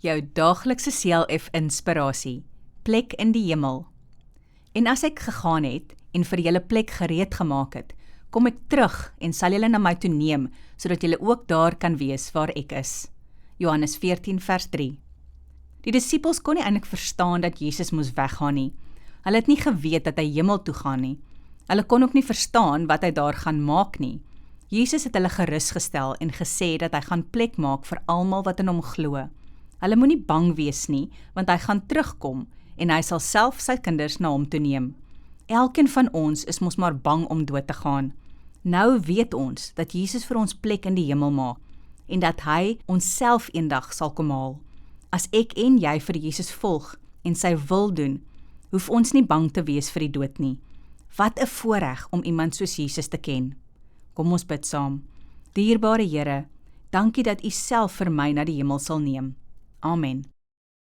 jou daaglikse CLF inspirasie, plek in die hemel. En as ek gegaan het en vir julle plek gereed gemaak het, kom ek terug en sal julle na my toe neem, sodat julle ook daar kan wees waar ek is. Johannes 14 vers 3. Die disippels kon nie eintlik verstaan dat Jesus moes weggaan nie. Hulle het nie geweet dat hy hemel toe gaan nie. Hulle kon ook nie verstaan wat hy daar gaan maak nie. Jesus het hulle gerusgestel en gesê dat hy gaan plek maak vir almal wat in hom glo. Hulle moenie bang wees nie, want hy gaan terugkom en hy sal self sy kinders na hom toe neem. Elkeen van ons is mos maar bang om dood te gaan. Nou weet ons dat Jesus vir ons plek in die hemel maak en dat hy ons self eendag sal kom haal. As ek en jy vir Jesus volg en sy wil doen, hoef ons nie bang te wees vir die dood nie. Wat 'n voorreg om iemand soos Jesus te ken. Kom ons bid saam. Dierbare Here, dankie dat U self vir my na die hemel sal neem. Amen.